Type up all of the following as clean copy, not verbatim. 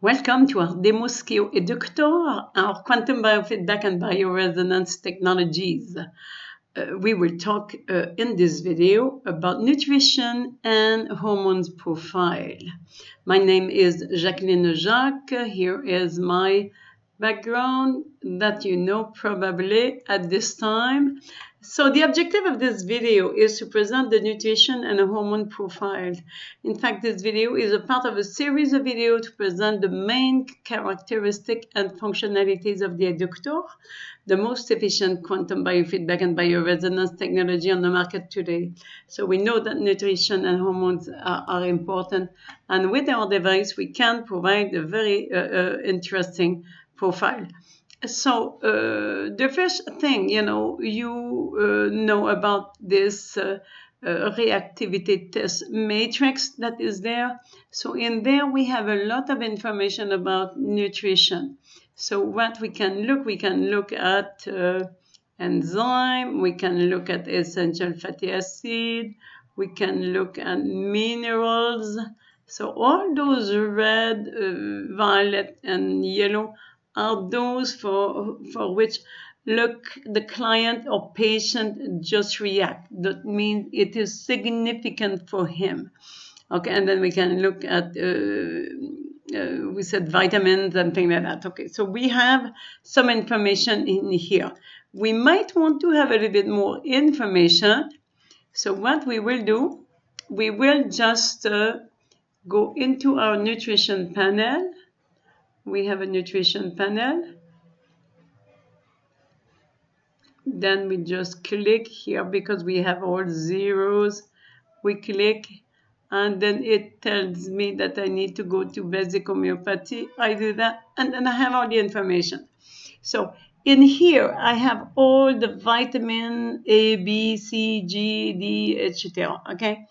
Welcome to our demo SCIO EDUCTOR, our quantum biofeedback and bioresonance technologies. We will talk in this video about nutrition and hormones profile. My name is Jacqueline Jacques. Here is my background that you know probably at this time. So the objective of this video is to present the nutrition and hormone profile. In fact, this video is a part of a series of videos to present the main characteristic and functionalities of the EDUCTOR, the most efficient quantum biofeedback and bioresonance technology on the market today. So we know that nutrition and hormones are important, and with our device we can provide a very interesting profile. So the first thing, you know about this reactivity test matrix that is there. So in there we have a lot of information about nutrition. So what we can look at enzyme, we can look at essential fatty acid, we can look at minerals. So all those red, violet, and yellow are those for which the client or patient just react. That means it is significant for him. Okay, and then we can look at we said vitamins and things like that. Okay, so we have some information in here. We might want to have a little bit more information. So what we will do, we will just go into our nutrition panel. We have a nutrition panel. Then we just click here because we have all zeros. We click and then it tells me that I need to go to basic homeopathy. I do that and then I have all the information. So in here I have all the vitamin A, B, C, G, D, etc. Okay.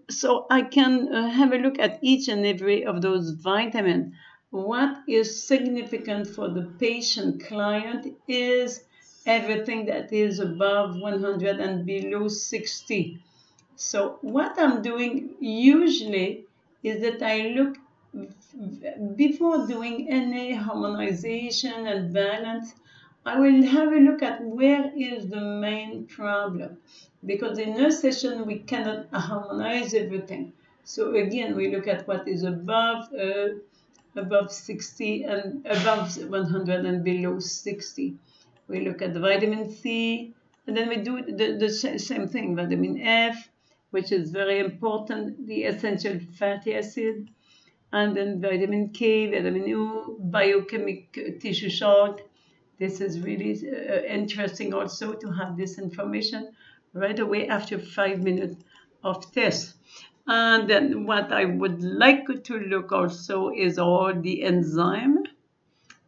So I can have a look at each and every of those vitamins. What is significant for the patient client is everything that is above 100 and below 60. So what I'm doing usually is that I look before doing any harmonization and balance. I will have a look at where is the main problem, because in a session we cannot harmonize everything. So again, we look at what is above 60 and above 100 and below 60. We look at the vitamin C, and then we do the same thing, vitamin F, which is very important, the essential fatty acid, and then vitamin K, vitamin U, biochemical tissue chart. This is really interesting also to have this information right away after 5 minutes of test. And then what I would like to look also is all the enzyme.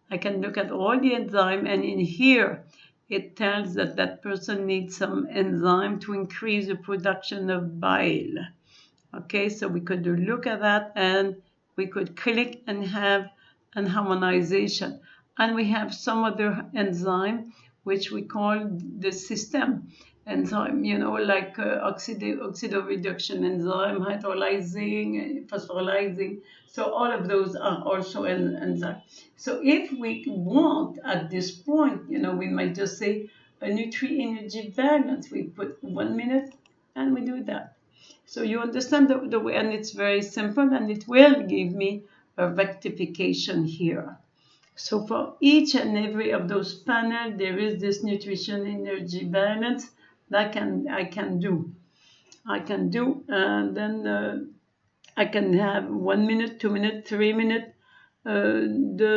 I can look at all the enzyme, and in here it tells that that person needs some enzyme to increase the production of bile. Okay, so we could look at that and we could click and have an harmonization. And we have some other enzyme which we call the system enzyme, you know, like oxidoreduction enzyme, hydrolyzing, phosphorylizing. So all of those are also an enzyme. So if we want at this point, you know, we might just say a nutrient-energy balance. We put 1 minute and we do that. So you understand the way, and it's very simple, and it will give me a rectification here. So for each and every of those panels, there is this nutrition-energy balance that I can do, and then I can have 1 minute, 2 minutes, 3 minutes. The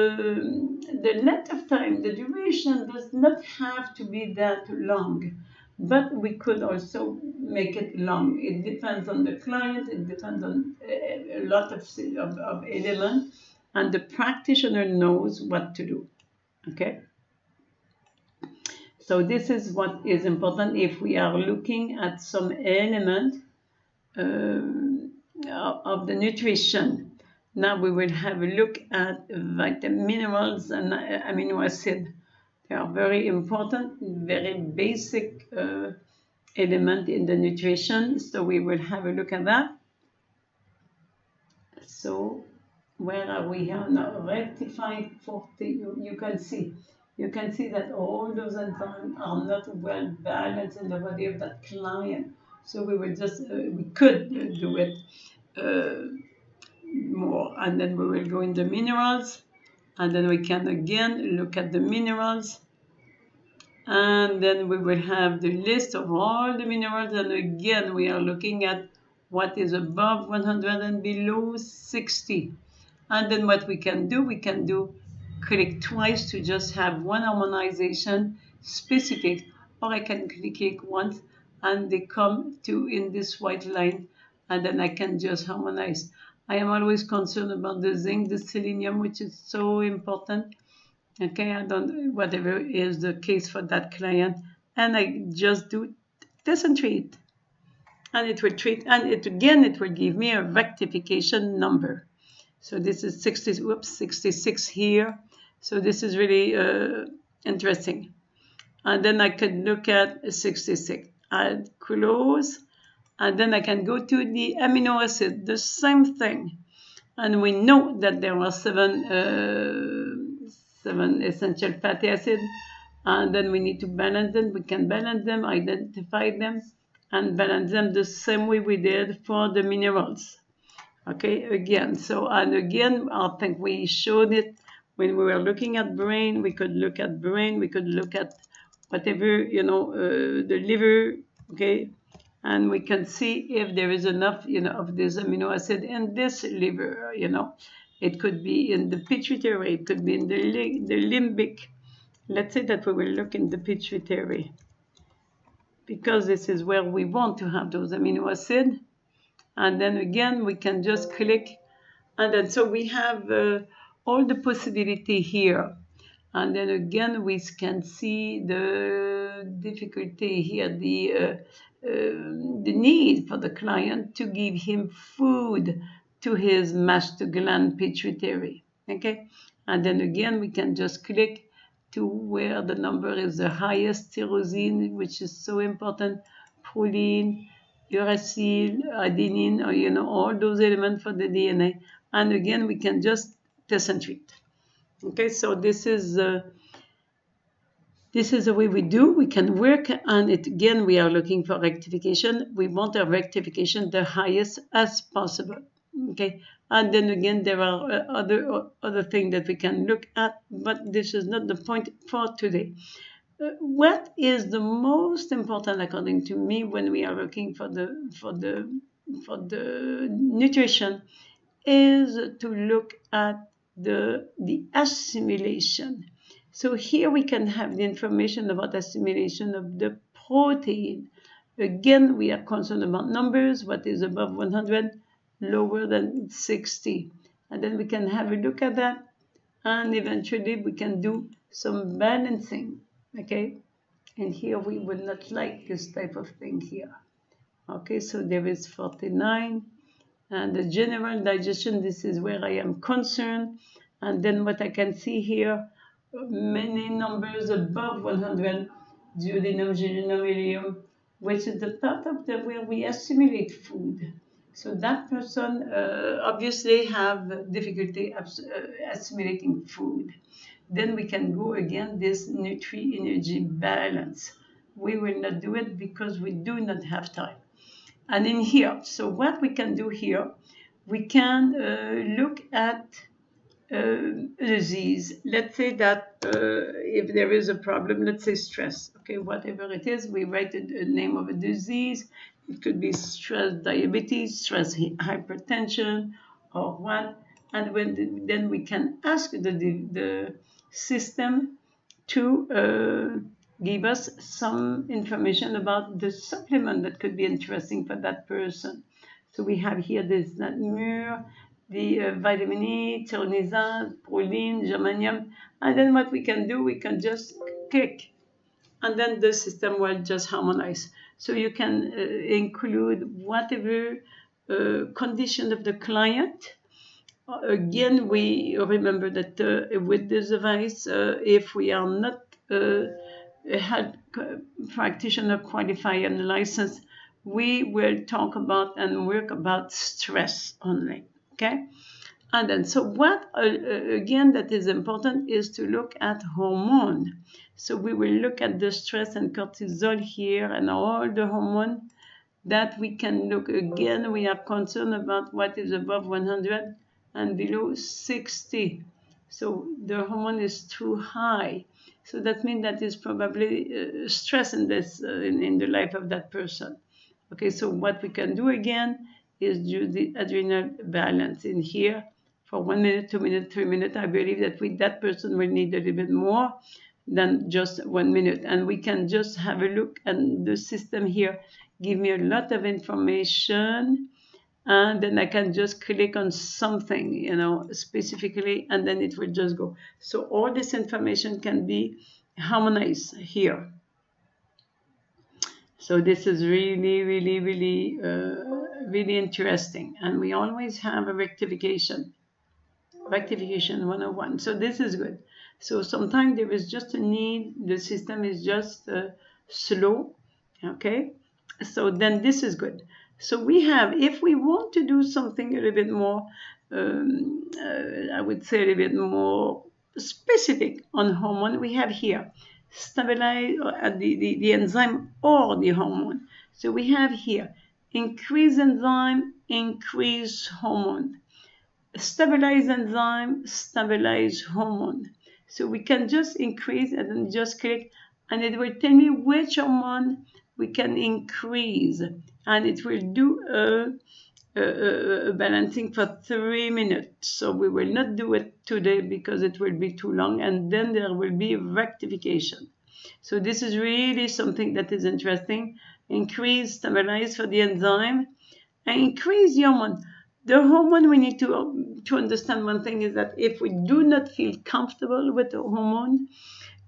length of time, the duration does not have to be that long, but we could also make it long. It depends on the client. It depends on a lot of elements, and the practitioner knows what to do. Okay. So this is what is important if we are looking at some element of the nutrition. Now we will have a look at vitamin, minerals, and amino acids. They are very important, very basic element in the nutrition. So we will have a look at that. So where are we here now? Rectified 40. You can see. You can see that all those enzymes are not well balanced in the body of that client. So we were just we could do it more, and then we will go in the minerals, and then we can again look at the minerals, and then we will have the list of all the minerals, and again we are looking at what is above 100 and below 60. And then what we can do, click twice to just have one harmonization specific, or I can click once and they come to in this white line, and then I can just harmonize. I am always concerned about the zinc, the selenium, which is so important. Okay, I don't, whatever is the case for that client, and I just do test and treat. And it will treat, and it will give me a rectification number. So this is 66 here. So this is really interesting. And then I can look at 66. I'll close, and then I can go to the amino acid, the same thing. And we know that there are seven essential fatty acids, and then we need to balance them. We can balance them, identify them, and balance them the same way we did for the minerals. Okay, again, so, and again, I think we showed it when we were looking at brain. We could look at brain, we could look at whatever, the liver, okay, and we can see if there is enough, of this amino acid in this liver, It could be in the pituitary, it could be in the limbic. Let's say that we will look in the pituitary, because this is where we want to have those amino acids. And then again, we can just click, and then so we have all the possibility here. And then again, we can see the difficulty here, the need for the client to give him food to his master gland pituitary. Okay, and then again, we can just click to where the number is the highest, tyrosine, which is so important, proline, uracil, adenine, or all those elements for the DNA. And again, we can just test and treat. Okay, so this is the way we do. We can work on it. Again, we are looking for rectification. We want our rectification the highest as possible. Okay, and then again, there are other things that we can look at, but this is not the point for today. What is the most important, according to me, when we are looking for the nutrition, is to look at the assimilation. So here we can have the information about assimilation of the protein. Again, we are concerned about numbers, what is above 100, lower than 60. And then we can have a look at that, and eventually we can do some balancing, okay? And here we will not like this type of thing here. Okay, so there is 49. And the general digestion, this is where I am concerned. And then what I can see here, many numbers above 100, duodenum, jejunum, ileum, which is the part of where we assimilate food. So that person obviously have difficulty assimilating food. Then we can go again this nutri-energy balance. We will not do it because we do not have time. And in here, so what we can do here, we can look at disease. Let's say that if there is a problem, let's say stress, okay, whatever it is, we write the name of a disease. It could be stress diabetes, stress hypertension, or what. And then we can ask the system to give us some information about the supplement that could be interesting for that person. So we have here this mur, the vitamin E, tyrosinase, proline, germanium, and then what we can do, we can just click, and then the system will just harmonize. So you can include whatever condition of the client. Again, we remember that with this device, if we are not health practitioner qualified and licensed, we will talk about and work about stress only. Okay, And then, so what, again, that is important is to look at hormone. So we will look at the stress and cortisol here and all the hormone that we can look. Again, we are concerned about what is above 100 and below 60. So the hormone is too high. So that means that is probably stress in this in the life of that person. Okay, so what we can do again is do the adrenal balance in here for 1 minute, 2 minutes, 3 minutes. I believe that that person will need a little bit more than just 1 minute. And we can just have a look, and the system here give me a lot of information. And then I can just click on something, specifically, and then it will just go. So all this information can be harmonized here. So this is really, really, really, really interesting. And we always have a rectification 101. So this is good. So sometimes there is just a need, the system is just slow, okay? So then this is good. So we have, if we want to do something a little bit more, I would say a little bit more specific on hormone, we have here, stabilize the enzyme or the hormone. So we have here, increase enzyme, increase hormone. Stabilize enzyme, stabilize hormone. So we can just increase and then just click, and it will tell me which hormone we can increase, and it will do a balancing for 3 minutes. So we will not do it today because it will be too long, and then there will be rectification. So this is really something that is interesting. Increase, stabilize for the enzyme, and increase the hormone. The hormone, we need to understand one thing is that if we do not feel comfortable with the hormone,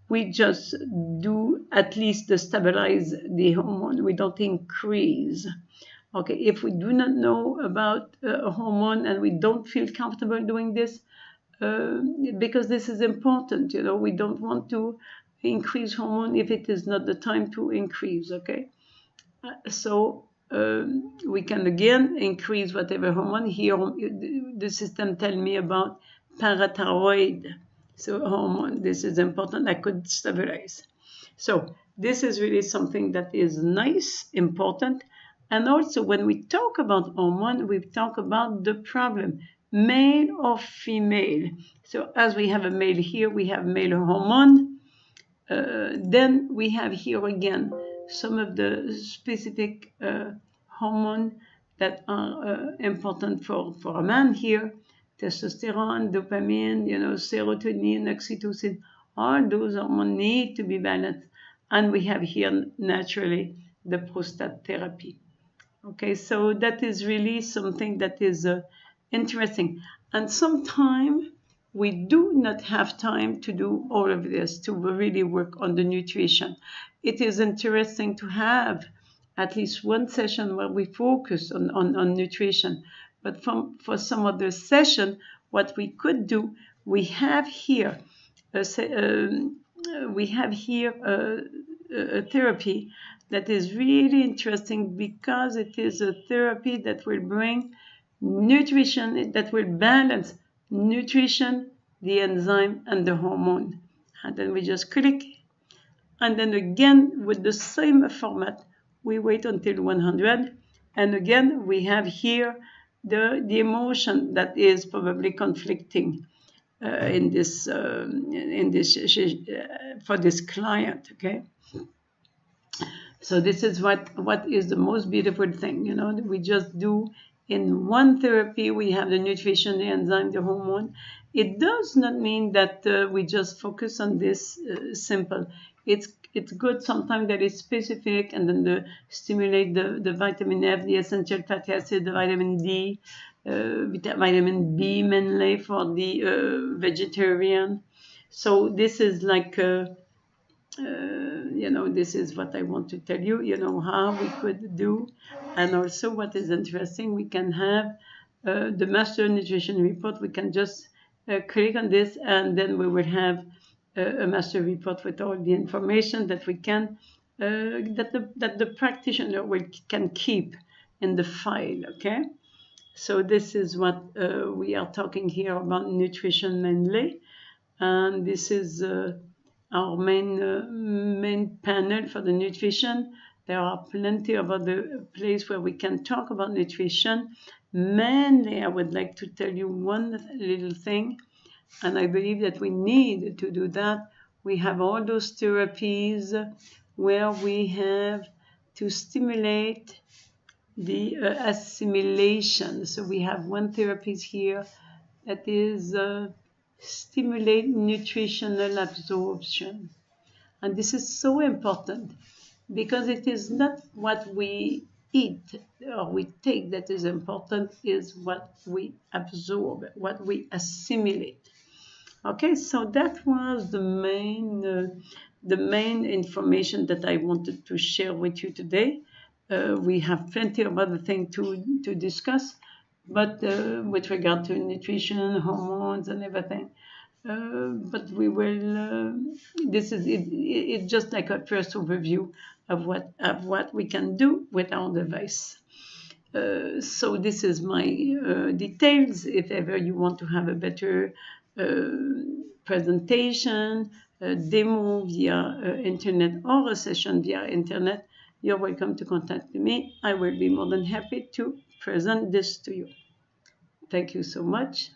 we just do at least to stabilize the hormone. We don't increase. Okay, if we do not know about a hormone and we don't feel comfortable doing this, because this is important, we don't want to increase hormone if it is not the time to increase, okay? So we can again increase whatever hormone. Here the system tell me about parathyroid, so hormone. This is important. I could stabilize. So this is really something that is nice, important. And also when we talk about hormone, we talk about the problem, male or female. So as we have a male here, we have male hormone. Then we have here again some of the specific hormones that are important for a man here. Testosterone, dopamine, serotonin, oxytocin, all those hormones need to be balanced. And we have here naturally the prostate therapy. Okay, so that is really something that is interesting. And sometimes we do not have time to do all of this, to really work on the nutrition. It is interesting to have at least one session where we focus on nutrition. But for some other session, what we could do, we have here a therapy that is really interesting because it is a therapy that will bring nutrition, that will balance nutrition, the enzyme, and the hormone. And then we just click. And then again, with the same format, we wait until 100. And again, we have here the emotion that is probably conflicting for this client, okay? So this is what is the most beautiful thing, we just do in one therapy. We have the nutrition, the enzyme, the hormone. It does not mean that we just focus on this simple. It's good sometimes that it's specific, and then stimulate the vitamin F, the essential fatty acid, the vitamin D, vitamin B mainly for the vegetarian. So this is like this is what I want to tell you, how we could do. And also what is interesting, we can have the master nutrition report. We can just click on this, and then we will have a master report with all the information that we can, that the practitioner can keep in the file, okay? So this is what we are talking here about nutrition mainly, and this is our main panel for the nutrition. There are plenty of other places where we can talk about nutrition. Mainly, I would like to tell you one little thing, and I believe that we need to do that. We have all those therapies where we have to stimulate the assimilation. So we have one therapy here that is stimulate nutritional absorption. And this is so important because it is not what we eat or we take that is important, is what we absorb, what we assimilate. Okay, so that was the main information that I wanted to share with you today. We have plenty of other things to discuss, but with regard to nutrition, hormones, and everything. But we will. This is it. It's just like a first overview of what we can do with our device. So this is my details. If ever you want to have a better presentation, a demo via internet, or a session via internet, you're welcome to contact me. I will be more than happy to present this to you. Thank you so much.